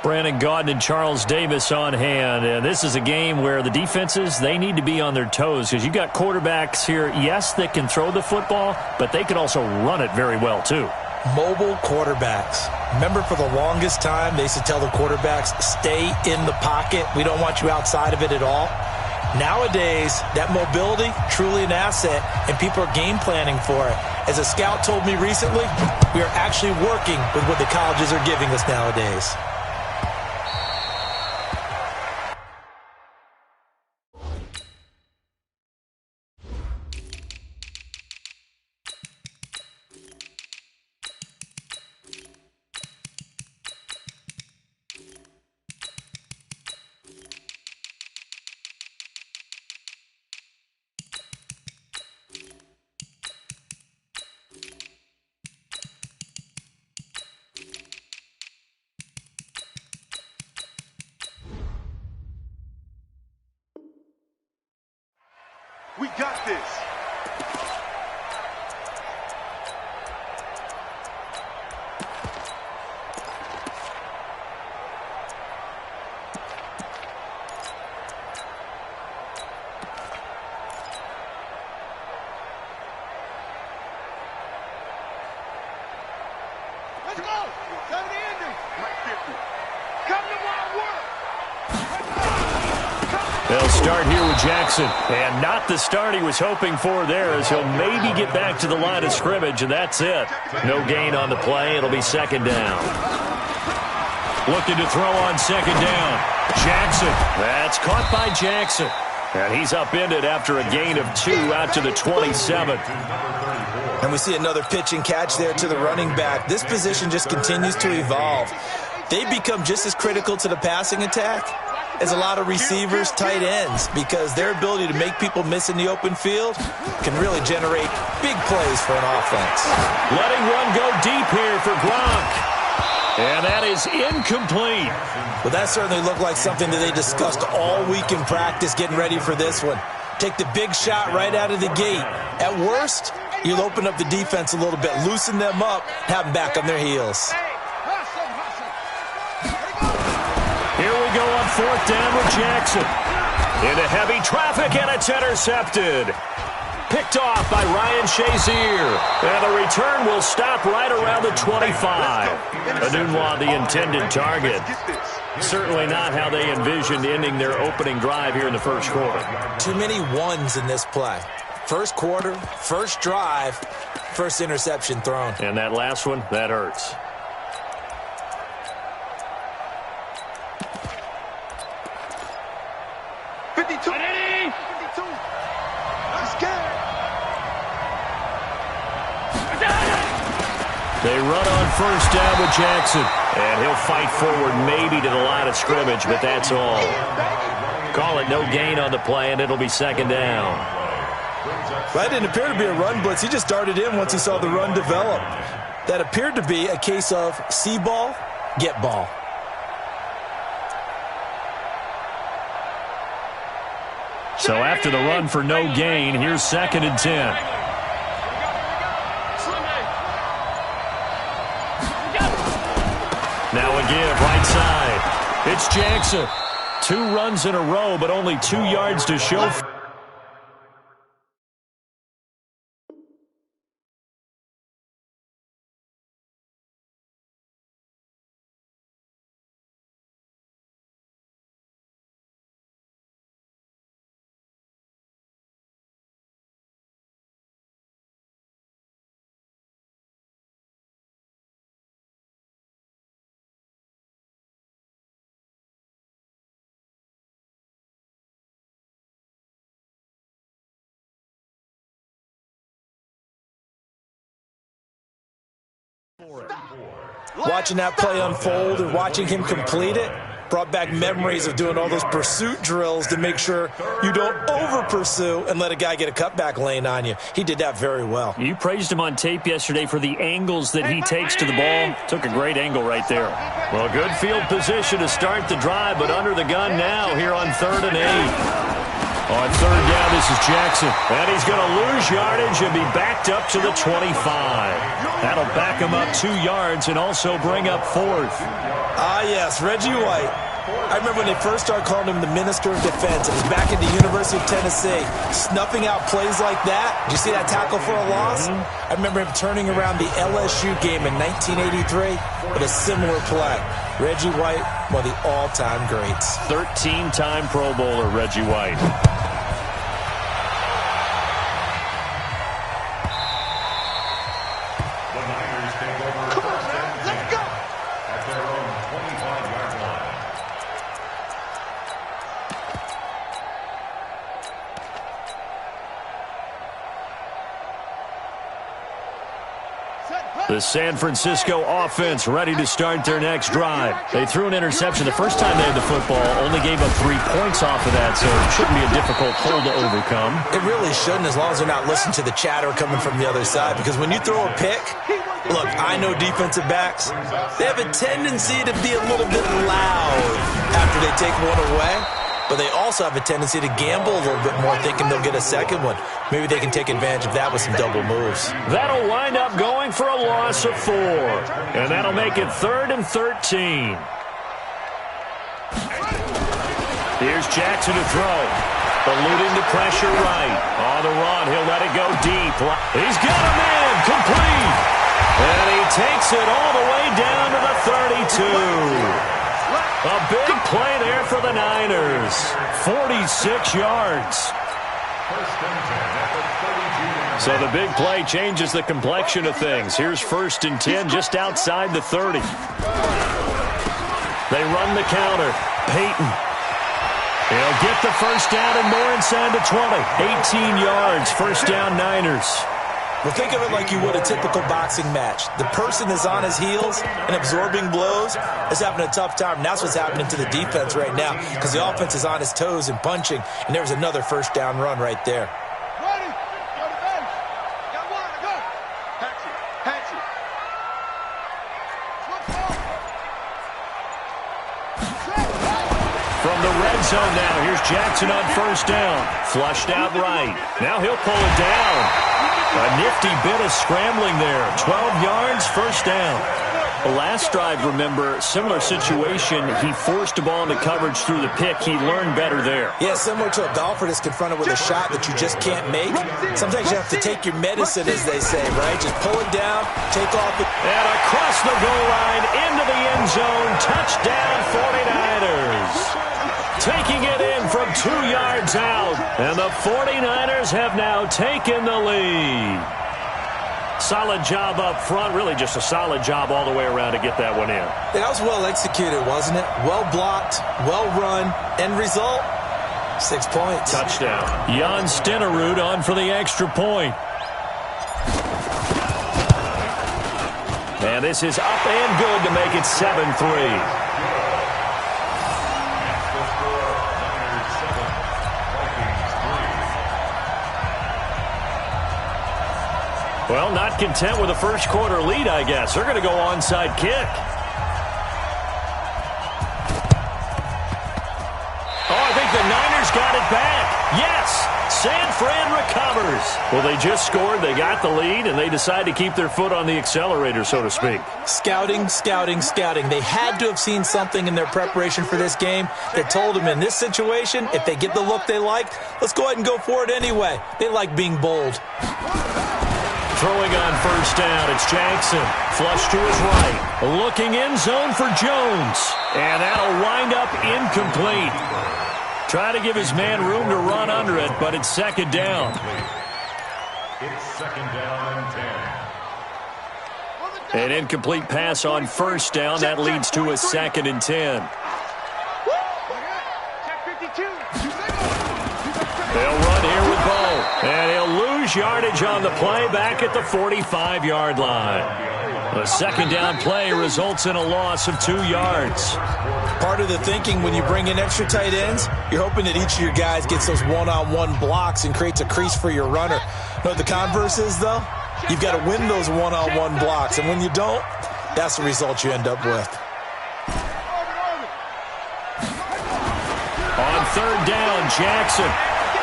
Brandon Gaudin and Charles Davis on hand. And this is a game where the defenses, they need to be on their toes because you got quarterbacks here, yes, that can throw the football, but they can also run it very well too. Mobile quarterbacks. Remember, for the longest time, they used to tell the quarterbacks, stay in the pocket. We don't want you outside of it at all. Nowadays, that mobility, truly an asset, and people are game planning for it. As a scout told me recently, we are actually working with what the colleges are giving us nowadays. We got this. Let's go. Come to the ending. Mike 50. Come to wild work. They'll start here with Jackson, and not the start he was hoping for there, as he'll maybe get back to the line of scrimmage, and that's it. No gain on the play. It'll be second down. Looking to throw on second down. Jackson. That's caught by Jackson. And he's upended after a gain of 2 out to the 27. And we see another pitch and catch there to the running back. This position just continues to evolve. They become just as critical to the passing attack as a lot of receivers, tight ends, because their ability to make people miss in the open field can really generate big plays for an offense. Letting one go deep here for Gronk. And that is incomplete. Well, that certainly looked like something that they discussed all week in practice getting ready for this one. Take the big shot right out of the gate. At worst, you'll open up the defense a little bit, loosen them up, have them back on their heels. Here we go on fourth down with Jackson. Into heavy traffic, and it's intercepted. Picked off by Ryan Shazier. And the return will stop right around the 25. Enunwa, the intended target. Certainly not how they envisioned ending their opening drive here in the first quarter. Too many ones in this play. First quarter, first drive, first interception thrown. And that last one, that hurts. They run on first down with Jackson. And he'll fight forward maybe to the line of scrimmage, but that's all. Call it no gain on the play, and it'll be second down. That didn't appear to be a run blitz. He just darted in once he saw the run develop. That appeared to be a case of see ball, get ball. So after the run for no gain, here's second and 10. Now a give, right side. It's Jackson. 2 runs in a row, but only 2 yards to show. Watching that play unfold and watching him complete it brought back memories of doing all those pursuit drills to make sure you don't over-pursue and let a guy get a cutback lane on you. He did that very well. You praised him on tape yesterday for the angles that he takes to the ball. Took a great angle right there. Well, good field position to start the drive, but under the gun now here on 3rd and 8. On third down, this is Jackson. And he's going to lose yardage and be backed up to the 25. That'll back him up 2 yards and also bring up fourth. Yes, Reggie White. I remember when they first started calling him the Minister of Defense. It was back at the University of Tennessee. Snuffing out plays like that. Did you see that tackle for a loss? I remember him turning around the LSU game in 1983 with a similar play. Reggie White, one of the all-time greats. 13-time Pro Bowler, Reggie White. The San Francisco offense ready to start their next drive. They threw an interception the first time they had the football, only gave up 3 points off of that, so it shouldn't be a difficult hole to overcome. It really shouldn't, as long as they're not listening to the chatter coming from the other side, because when you throw a pick, look, I know defensive backs, they have a tendency to be a little bit loud after they take one away. But they also have a tendency to gamble a little bit more, thinking they'll get a second one. Maybe they can take advantage of that with some double moves. That'll wind up going for a loss of 4. And that'll make it 3rd and 13. Here's Jackson to throw. Eluding the pressure right. On the run, he'll let it go deep. He's got him in, complete. And he takes it all the way down to the 32. A big play there for the Niners. 46 yards. So the big play changes the complexion of things. Here's 1st and 10 just outside the 30. They run the counter. Peyton. He'll get the first down and more inside the 20. 18 yards. First down, Niners. Well, think of it like you would a typical boxing match. The person is on his heels and absorbing blows is having a tough time. And that's what's happening to the defense right now, because the offense is on his toes and punching, and there's another first down run right there. Ready? Go to base. Got one. Go. Patch it. Patch it. From the red zone now, here's Jackson on first down. Flushed out right. Now he'll pull it down. A nifty bit of scrambling there. 12 yards, first down. The last drive, remember, similar situation. He forced the ball into coverage through the pick. He learned better there. Yeah, similar to a golfer that's confronted with a shot that you just can't make. Sometimes you have to take your medicine, as they say, right? Just pull it down, take off. And across the goal line, into the end zone. Touchdown, 49ers. Taking it in from 2 yards out. And the 49ers have now taken the lead. Solid job up front. Really just a solid job all the way around to get that one in. That was well executed, wasn't it? Well blocked, well run. End result, 6 points. Touchdown. Jan Stenerud on for the extra point. And this is up and good to make it 7-3. Well, not content with a first quarter lead, I guess. They're going to go onside kick. Oh, I think the Niners got it back. Yes, San Fran recovers. Well, they just scored, they got the lead, and they decide to keep their foot on the accelerator, so to speak. Scouting, scouting, scouting. They had to have seen something in their preparation for this game that told them in this situation, if they get the look they like, let's go ahead and go for it anyway. They like being bold. Throwing on first down, it's Jackson. Flush to his right. Looking in zone for Jones. And that'll wind up incomplete. Try to give his man room to run under it, but it's second down. It's second down and 10. An incomplete pass on first down. That leads to a 2nd and 10. They'll run here with Bo. And he'll lose yardage on the play back at the 45-yard line. The second down play results in a loss of 2 yards. Part of the thinking when you bring in extra tight ends, you're hoping that each of your guys gets those one-on-one blocks and creates a crease for your runner. You know what the converse is, though? You've got to win those one-on-one blocks, and when you don't, that's the result you end up with. On third down, Jackson.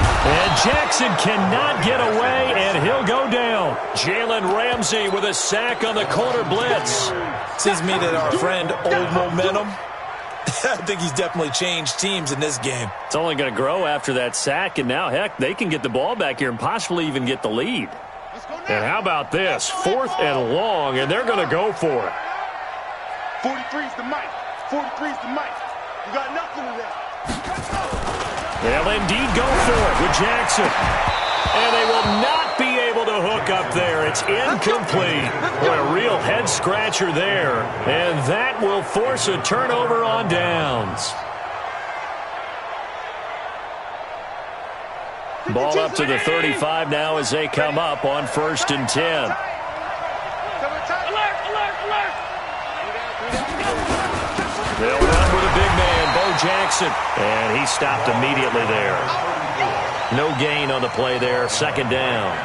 And Jackson cannot get away, and he'll go down. Jalen Ramsey with a sack on the corner blitz. Seems to me that our friend Old Momentum, I think he's definitely changed teams in this game. It's only going to grow after that sack, and now, heck, they can get the ball back here and possibly even get the lead. And how about this? 4th and long, and they're going to go for it. 43's the mic. 43's the mic. You got nothing in there. They'll indeed go for it with Jackson. And they will not be able to hook up there. It's incomplete. Boy, a real head-scratcher there. And that will force a turnover on downs. Ball up to the 35 now as they come up on 1st and 10. Alert, alert, alert. They'll run with a big man, Bo Jackson. And he stopped immediately there. No gain on the play there. 2nd down.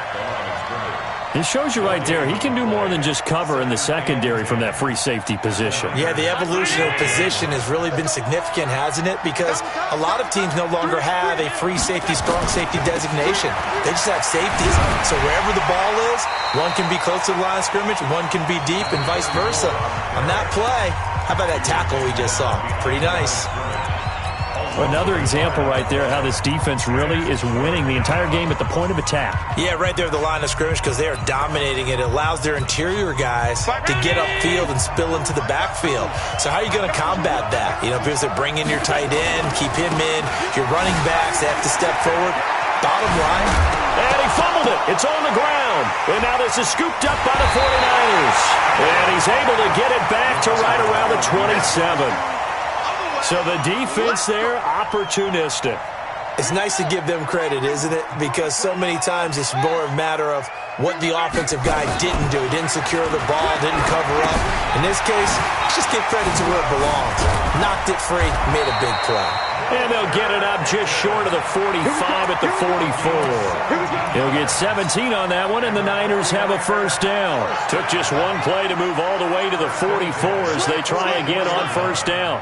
It shows you right there, he can do more than just cover in the secondary from that free safety position. Yeah, the evolution of position has really been significant, hasn't it? Because a lot of teams no longer have a free safety, strong safety designation. They just have safeties. So wherever the ball is, one can be close to the line of scrimmage, one can be deep, and vice versa. On that play, how about that tackle we just saw? Pretty nice. Another example right there how this defense really is winning the entire game at the point of attack. Yeah, right there at the line of scrimmage because they are dominating it. It allows their interior guys to get upfield and spill into the backfield. So how are you going to combat that? You know, because they bring in your tight end, keep him in. Your running backs, they have to step forward. Bottom line. And he fumbled it. It's on the ground. And now this is scooped up by the 49ers. And he's able to get it back to right around the 27. So the defense there, opportunistic. It's nice to give them credit, isn't it? Because so many times it's more a matter of what the offensive guy didn't do. He didn't secure the ball, didn't cover up. In this case, just give credit to where it belongs. Knocked it free, made a big play. And they'll get it up just short of the 45 at the 44. He'll get 17 on that one, and the Niners have a 1st down. Took just one play to move all the way to the 44 as they try again on 1st down.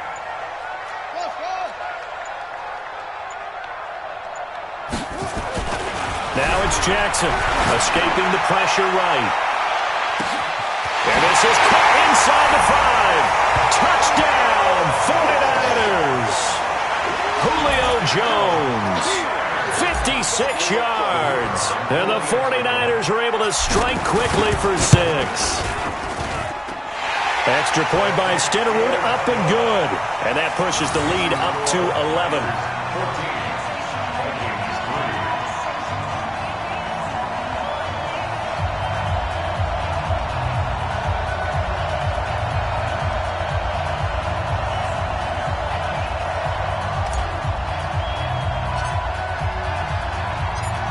Now it's Jackson, escaping the pressure right. And this is caught inside the 5. Touchdown, 49ers. Julio Jones, 56 yards. And the 49ers are able to strike quickly for 6. Extra point by Stenerud, up and good. And that pushes the lead up to 11.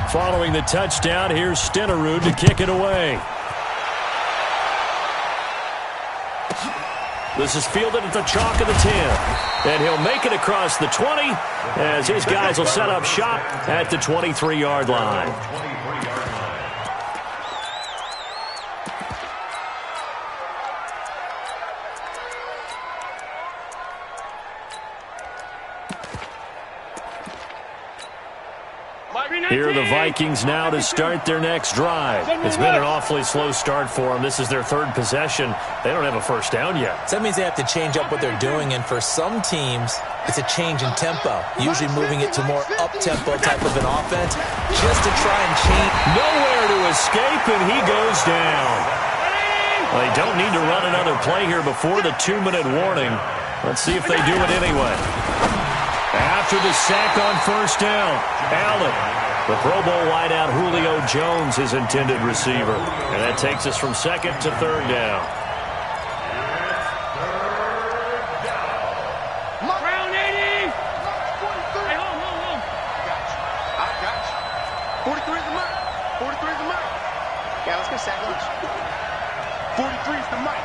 Following the touchdown, here's Stenerud to kick it away. This is fielded at the chalk of the 10. And he'll make it across the 20 as his guys will set up shop at the 23-yard line. Here are the Vikings now to start their next drive. It's been an awfully slow start for them. This is their 3rd possession. They don't have a 1st down yet. So that means they have to change up what they're doing, and for some teams, it's a change in tempo, usually moving it to more up-tempo type of an offense, just to try and change. Nowhere to escape, and he goes down. Well, they don't need to run another play here before the 2-minute warning. Let's see if they do it anyway. After the sack on 1st down, Allen. The Pro Bowl wideout Julio Jones, his intended receiver. And that takes us from 2nd to 3rd down. Round 80. Hey, hold. I got you. 43 is the mic. 43 is the mic. Yeah, let's get sack lunch. 43 is the mic.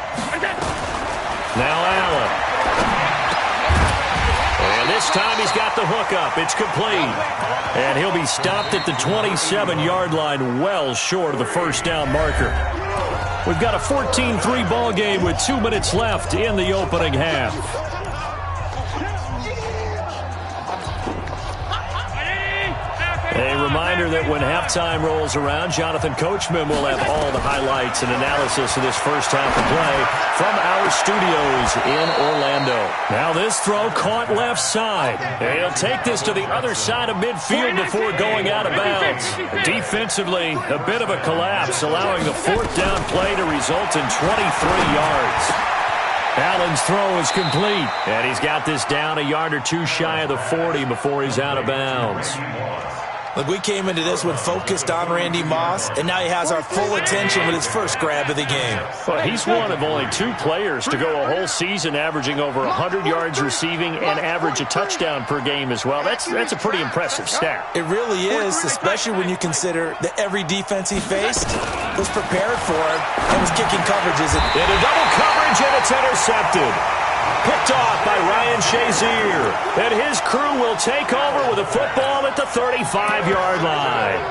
Now Allen. And this time he's got the hook up. It's complete. And he'll be stopped at the 27-yard line, well short of the 1st down marker. We've got a 14-3 ball game with 2 minutes left in the opening half. reminder that when halftime rolls around, Jonathan Coachman will have all the highlights and analysis of this first half of play from our studios in Orlando. Now this throw caught left side. He'll take this to the other side of midfield before going out of bounds. Defensively, a bit of a collapse, allowing the fourth down play to result in 23 yards. Allen's throw is complete, and he's got this down a yard or two shy of the 40 before he's out of bounds. Look, we came into this one focused on Randy Moss, and now he has our full attention with his first grab of the game. Well, he's one of only 2 players to go a whole season averaging over 100 yards receiving and average a touchdown per game as well. That's a pretty impressive stat. It really is, especially when you consider that every defense he faced was prepared for it and was kicking coverages. Into double coverage, and it's intercepted. Picked off by Ryan Shazier. And his crew will take over with a football at the 35-yard line.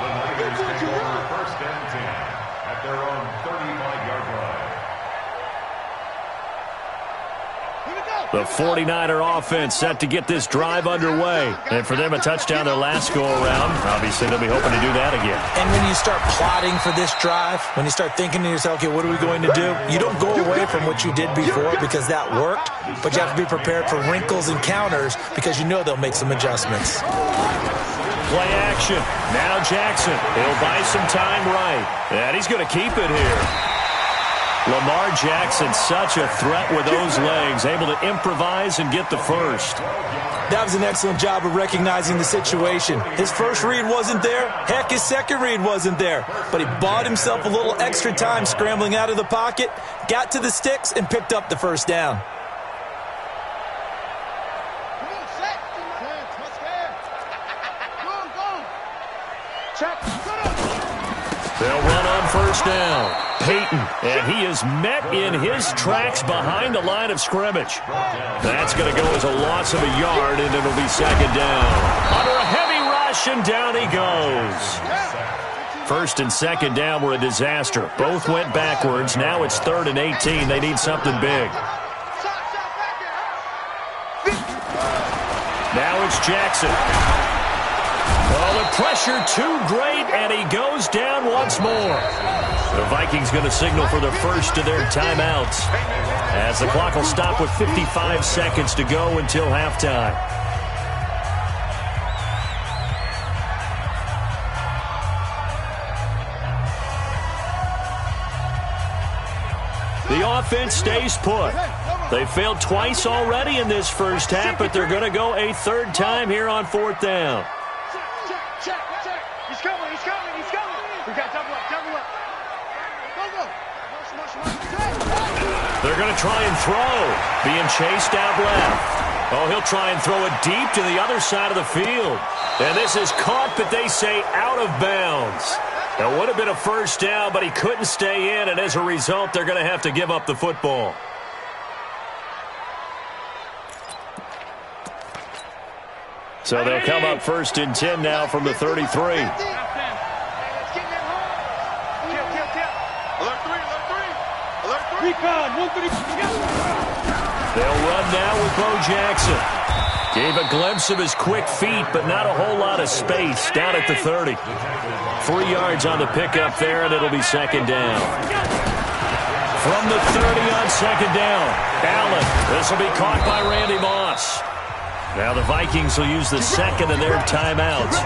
The Niners take over first and 10 at their own 35-yard line. The 49er offense set to get this drive underway. And for them, a touchdown their last go-around. Obviously, they'll be hoping to do that again. And when you start plotting for this drive, when you start thinking to yourself, okay, what are we going to do? You don't go away from what you did before because that worked, but you have to be prepared for wrinkles and counters because you know they'll make some adjustments. Play action. Now Jackson. He'll buy some time right. And he's going to keep it here. Lamar Jackson, such a threat with those legs, able to improvise and get the first. That was an excellent job of recognizing the situation. His first read wasn't there. Heck, his second read wasn't there. But he bought himself a little extra time scrambling out of the pocket, got to the sticks, and picked up the first down. They'll run on first down. Peyton, and he is met in his tracks behind the line of scrimmage. That's going to go as a loss of a yard, and it'll be second down. Under a heavy rush, and down he goes. First and second down were a disaster. Both went backwards. Now it's 3rd and 18. They need something big. Now it's Jackson. Oh, the pressure too great, and he goes down once more. The Vikings going to signal for the first of their timeouts, as the clock will stop with 55 seconds to go until halftime. The offense stays put. They failed twice already in this first half, but they're going to go a third time here on 4th down. Check. He's coming. We got double up. Go. They're going to try and throw. Being chased out left. Oh, he'll try and throw it deep to the other side of the field. And this is caught, but they say out of bounds. It would have been a first down, but he couldn't stay in, and as a result, they're going to have to give up the football. So they'll come up 1st and 10 now from the 33. They'll run now with Bo Jackson. Gave a glimpse of his quick feet, but not a whole lot of space down at the 30. 3 yards on the pickup there, and it'll be second down. From the 30 on second down, Allen. This will be caught by Randy Moss. Now the Vikings will use the second of their timeouts,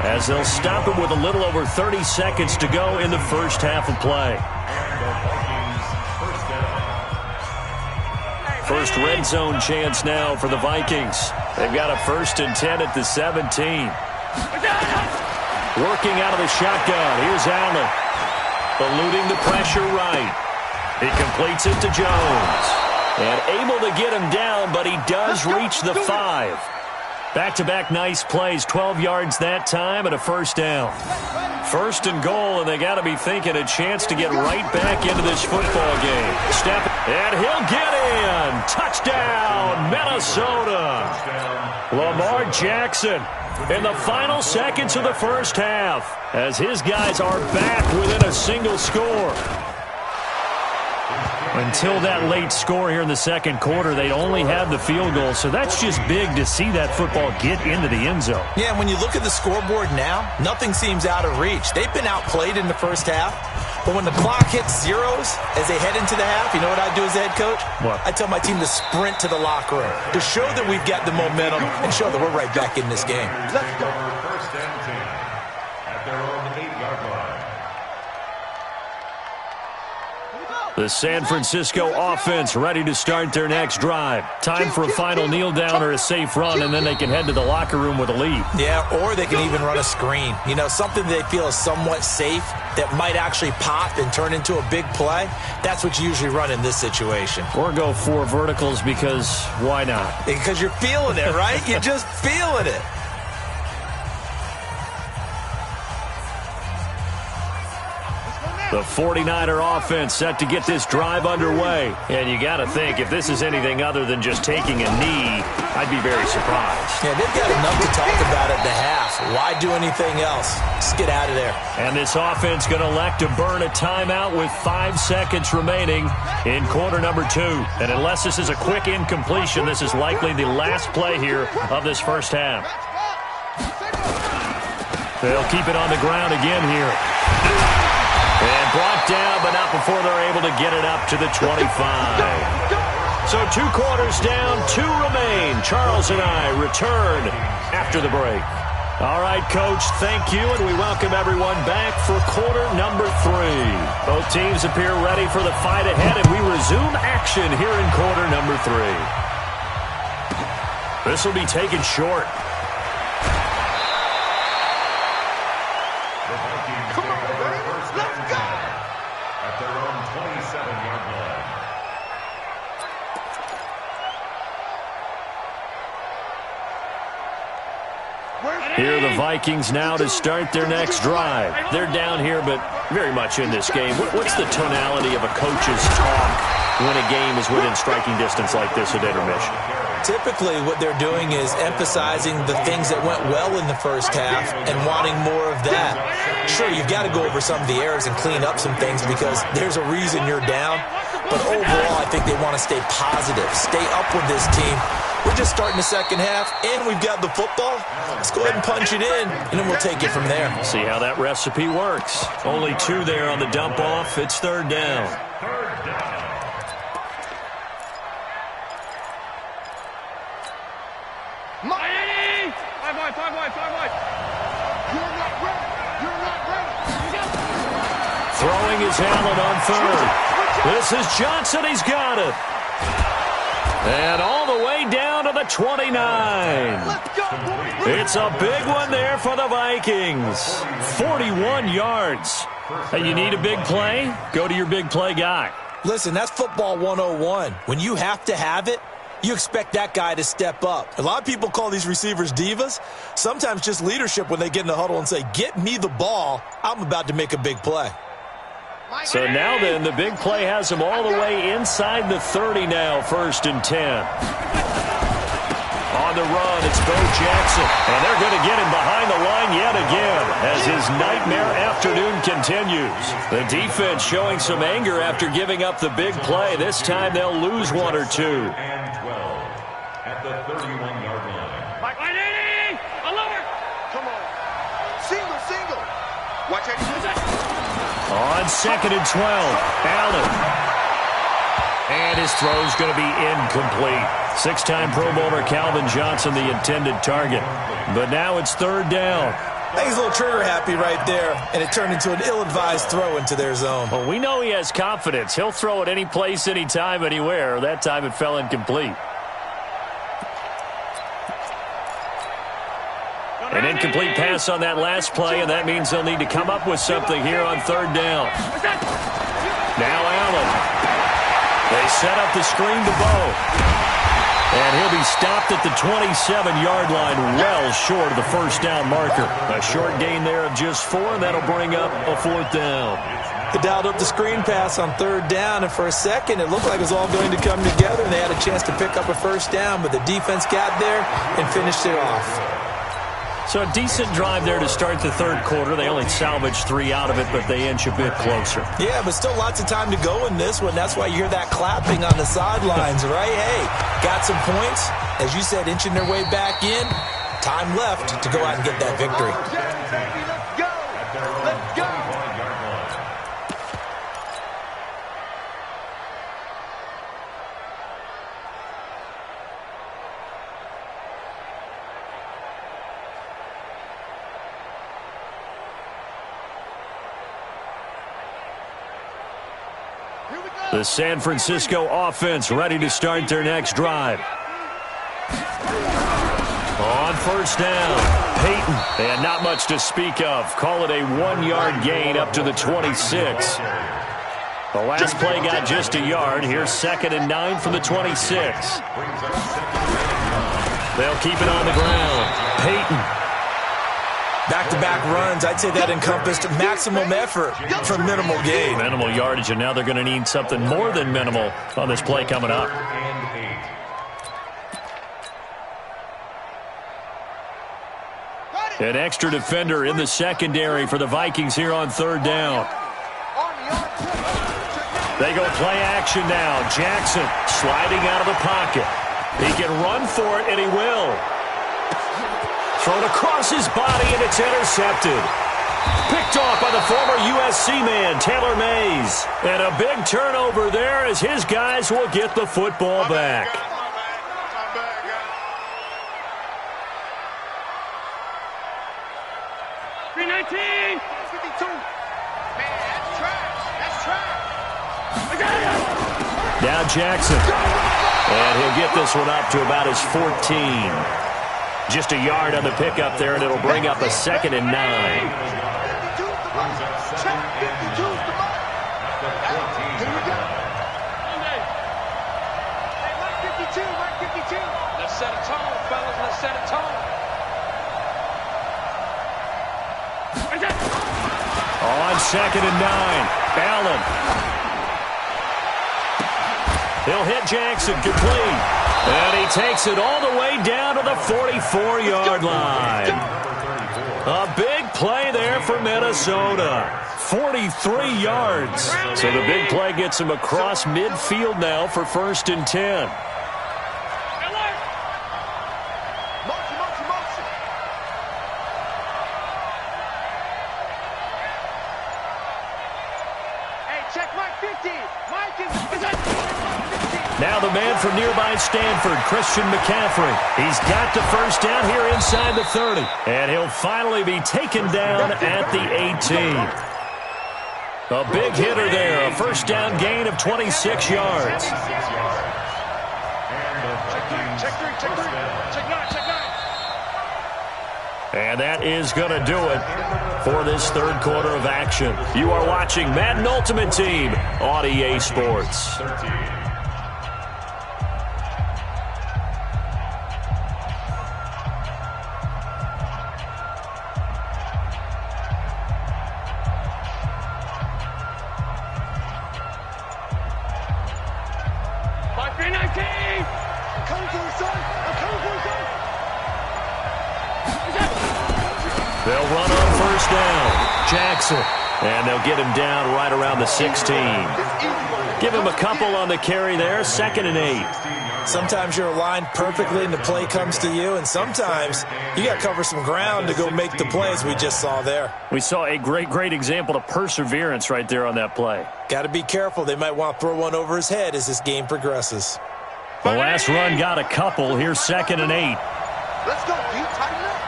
as they'll stop it with a little over 30 seconds to go in the first half of play. First red zone chance now for the Vikings. They've got a 1st and 10 at the 17. Working out of the shotgun. Here's Allen. Eluding the pressure right. He completes it to Jones. And able to get him down, but he does reach the 5. Back-to-back nice plays, 12 yards that time and a first down. 1st and goal, and they got to be thinking a chance to get right back into this football game. Step, and he'll get in. Touchdown, Minnesota. Lamar Jackson in the final seconds of the first half, as his guys are back within a single score. Until that late score here in the second quarter, they only had the field goal, so that's just big to see that football get into the end zone. Yeah, and when you look at the scoreboard now, nothing seems out of reach. They've been outplayed in the first half, but when the clock hits zeros as they head into the half, you know what I do as the head coach? What? I tell my team to sprint to the locker room to show that we've got the momentum and show that we're right back in this game. Let's go. First and 10 at their own 8-yard line. The San Francisco offense ready to start their next drive. Time for a final kneel down or a safe run, and then they can head to the locker room with a lead. Yeah, or they can even run a screen. You know, something they feel is somewhat safe that might actually pop and turn into a big play. That's what you usually run in this situation. Or go 4 verticals because why not? Because you're feeling it, right? You're just feeling it. The 49er offense set to get this drive underway. And you got to think, if this is anything other than just taking a knee, I'd be very surprised. Yeah, they've got enough to talk about at the half. Why do anything else? Just get out of there. And this offense going to elect to burn a timeout with 5 seconds remaining in quarter number 2. And unless this is a quick incompletion, this is likely the last play here of this first half. They'll keep it on the ground again here. And brought down, but not before they're able to get it up to the 25. So 2 quarters down, 2 remain. Charles and I return after the break. All right, Coach, thank you, and we welcome everyone back for quarter number 3. Both teams appear ready for the fight ahead, and we resume action here in quarter number 3. This will be taken short. Here are the Vikings now to start their next drive. They're down here, but very much in this game. What's the tonality of a coach's talk when a game is within striking distance like this at intermission? Typically, what they're doing is emphasizing the things that went well in the first half and wanting more of that. Sure, you've got to go over some of the errors and clean up some things because there's a reason you're down. But overall, I think they want to stay positive, stay up with this team. We're just starting the second half, and we've got the football. Let's go ahead and punch it in, and then we'll take it from there. See how that recipe works. Only 2 there on the dump off. It's third down. Miami! 5 wide, 5 wide, 5 wide. You're not ready. You're not ready. Throwing is Allen on third. This is Johnson. He's got it. And all the way down to the 29. Let's go, boys. It's a big one there for the Vikings. 41 yards. Hey, you need a big play? Go to your big play guy. Listen, that's football 101. When you have to have it, you expect that guy to step up. A lot of people call these receivers divas. Sometimes just leadership when they get in the huddle and say, get me the ball. I'm about to make a big play. So now then, the big play has them all the way inside the 30 now, 1st and 10. On the run, it's Bo Jackson. And they're going to get him behind the line yet again as his nightmare afternoon continues. The defense showing some anger after giving up the big play. This time they'll lose 1 or 2. And 12 at the 31-yard line. Mike, alert! Come on. Single. Watch out. On 2nd and 12, Allen. And his throw's going to be incomplete. 6-time Pro Bowler Calvin Johnson, the intended target. But now it's third down. I think he's a little trigger happy right there, and it turned into an ill-advised throw into their zone. Well, we know he has confidence. He'll throw it any place, anytime, anywhere. That time it fell incomplete. An incomplete pass on that last play, and that means they'll need to come up with something here on third down. Now Allen. They set up the screen to Bo. And he'll be stopped at the 27-yard line, well short of the first down marker. A short gain there of just 4, and that'll bring up a 4th down. They dialed up the screen pass on third down, and for a second it looked like it was all going to come together, and they had a chance to pick up a first down, but the defense got there and finished it off. So a decent drive there to start the third quarter. They only salvaged 3 out of it, but they inch a bit closer. Yeah, but still lots of time to go in this one. That's why you hear that clapping on the sidelines, right? Hey, got some points. As you said, inching their way back in. Time left to go out and get that victory. Let's go. Let's go. The San Francisco offense ready to start their next drive. On first down, Peyton. And not much to speak of. Call it a 1-yard gain up to the 26. The last play got just a yard. Here's 2nd and 9 from the 26. They'll keep it on the ground. Peyton. Back-to-back runs, I'd say that encompassed maximum effort for minimal gain. Minimal yardage, and now they're going to need something more than minimal on this play coming up. An extra defender in the secondary for the Vikings here on third down. They go play action now. Jackson sliding out of the pocket. He can run for it, and he will. Thrown across his body, and it's intercepted. Picked off by the former USC man, Taylor Mays. And a big turnover there as his guys will get the football back. 319. 52. Man, that's trash. That's trash. Now Jackson. And he'll get this one up to about his 14. Just a yard on the pickup there, and it'll bring up a 2nd and 9. Let's set a tone, fellas. Let's set a tone. On 2nd and 9, Allen. He'll hit Jackson, complete. And he takes it all the way down to the 44-yard line. A big play there for Minnesota. 43 yards. So the big play gets him across midfield now for 1st and 10. Now the man from nearby Stanford, Christian McCaffrey. He's got the first down here inside the 30. And he'll finally be taken down at the 18. A big hitter there. A first down gain of 26 yards. And that is going to do it for this third quarter of action. You are watching Madden Ultimate Team on EA Sports. They'll run on first down. Jackson. And they'll get him down right around the 16. Give him a couple on the carry there. 2nd and 8. Sometimes you're aligned perfectly and the play comes to you, and sometimes you got to cover some ground to go make the plays we just saw there. We saw a great example of perseverance right there on that play. Got to be careful. They might want to throw one over his head as this game progresses. The last run got a couple. Here's 2nd and 8. Let's go, D. Tighten up.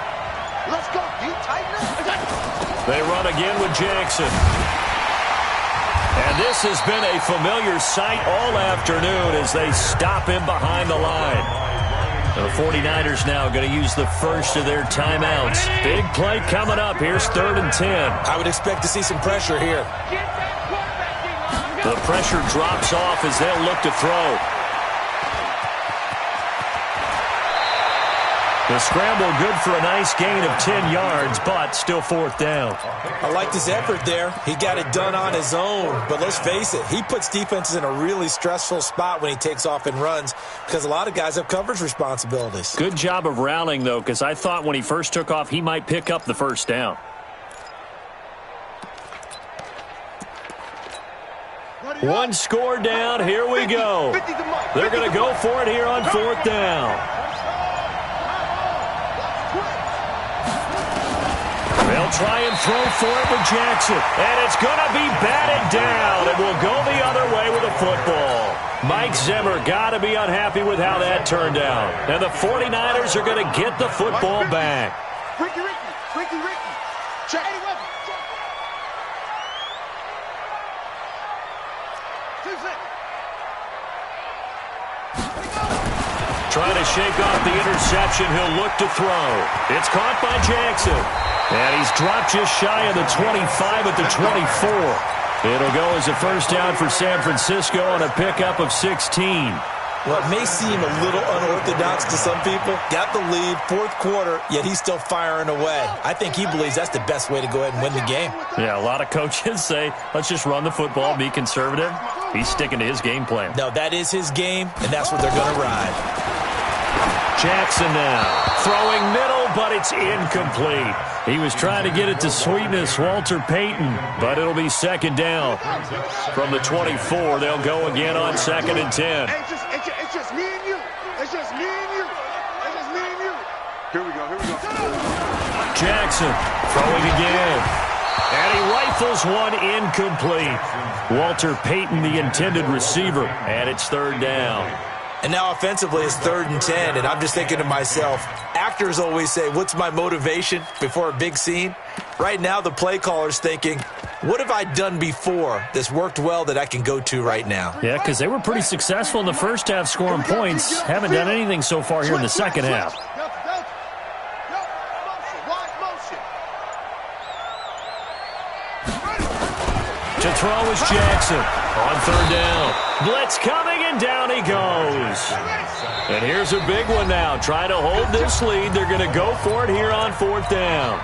Let's go, D. Tighten up. They run again with Jackson. And this has been a familiar sight all afternoon as they stop him behind the line. The 49ers now going to use the first of their timeouts. Big play coming up. Here's 3rd and 10. I would expect to see some pressure here. The pressure drops off as they'll look to throw. The scramble good for a nice gain of 10 yards, but still fourth down. I like his effort there. He got it done on his own. But let's face it, he puts defenses in a really stressful spot when he takes off and runs because a lot of guys have coverage responsibilities. Good job of rallying, though, because I thought when he first took off, he might pick up the first down. One score down. Here we go. They're going to go for it here on fourth down. They'll try and throw for it with Jackson. And it's going to be batted down. It will go the other way with the football. Mike Zimmer got to be unhappy with how that turned out. And the 49ers are going to get the football back. Ricky. Check. Trying to shake off the interception. He'll look to throw. It's caught by Jackson. And he's dropped just shy of the 25 at the 24. It'll go as a first down for San Francisco on a pickup of 16. Well, it may seem a little unorthodox to some people. Got the lead, fourth quarter, yet he's still firing away. I think he believes that's the best way to go ahead and win the game. Yeah, a lot of coaches say, let's just run the football, be conservative. He's sticking to his game plan. No, that is his game, and that's what they're going to ride. Jackson now, throwing middle, but it's incomplete. He was trying to get it to sweetness, Walter Payton, but it'll be second down. From the 24, they'll go again on 2nd and 10. It's just me and you. It's just me and you. It's just me and you. Here we go. Jackson throwing again. And he rifles one incomplete. Walter Payton, the intended receiver, and it's third down. And now offensively it's 3rd and 10, and I'm just thinking to myself, actors always say, what's my motivation before a big scene? Right now the play caller's thinking, what have I done before that's worked well that I can go to right now? Yeah, because they were pretty successful in the first half scoring points. Haven't done anything so far here in the second half. To throw is Jackson on third down. Blitz coming, and down he goes. And here's a big one now. Trying to hold this lead. They're going to go for it here on fourth down.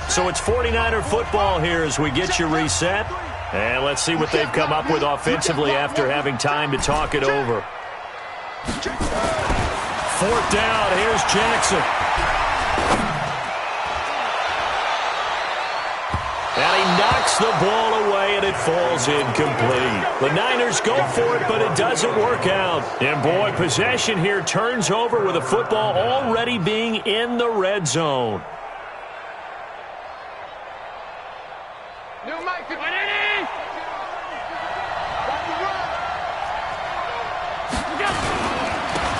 So it's 49er football here as we get you reset. And let's see what they've come up with offensively after having time to talk it over. Fourth down. Here's Jackson. And he knocks the ball away, and it falls incomplete. The Niners go for it, but it doesn't work out. And, boy, possession here turns over with the football already being in the red zone.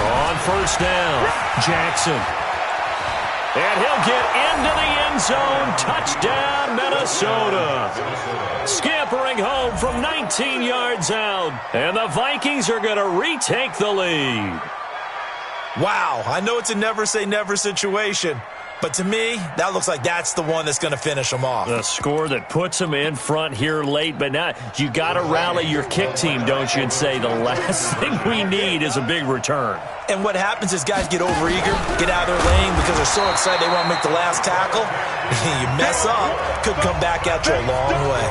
On first down, Jackson. And he'll get into the end zone. Touchdown, Minnesota. Scampering home from 19 yards out. And the Vikings are going to retake the lead. Wow, I know it's a never-say-never situation, but to me, that looks like that's the one that's going to finish them off. The score that puts them in front here late, but now you got to rally your kick team, don't you, and say the last thing we need is a big return. And what happens is guys get overeager, get out of their lane because they're so excited they want to make the last tackle. You mess up, could come back at you a long way.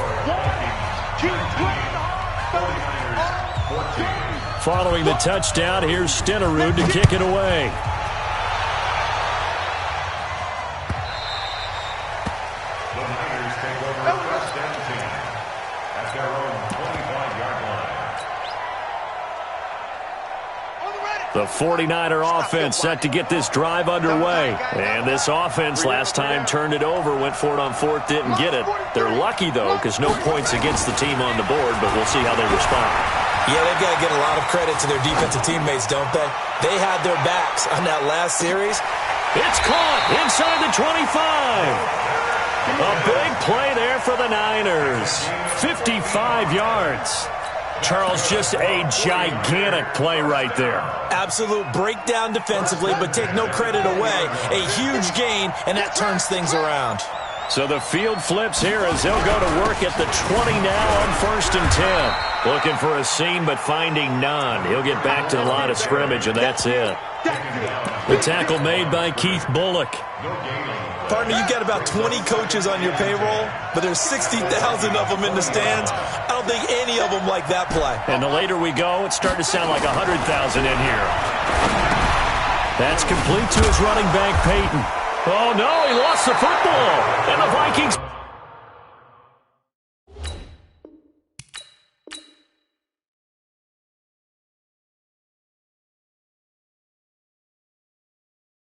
Following the touchdown, here's Stenerud to kick it away. The 49er offense set to get this drive underway. And this offense last time turned it over, went for it on fourth, didn't get it. They're lucky, though, because no points against the team on the board, but we'll see how they respond. Yeah, they've got to get a lot of credit to their defensive teammates, don't they? They had their backs on that last series. It's caught inside the 25. A big play there for the Niners. 55 yards. Charles, just a gigantic play right there. Absolute breakdown defensively, but take no credit away. A huge gain, and that turns things around. So the field flips here as they'll go to work at the 20 now on 1st and 10. Looking for a seam, but finding none. He'll get back to the line of scrimmage, and that's it. The tackle made by Keith Bullock. Partner, you've got about 20 coaches on your payroll, but there's 60,000 of them in the stands. I don't think any of them like that play. And the later we go, it's starting to sound like 100,000 in here. That's complete to his running back, Peyton. Oh, no, he lost the football. And the Vikings...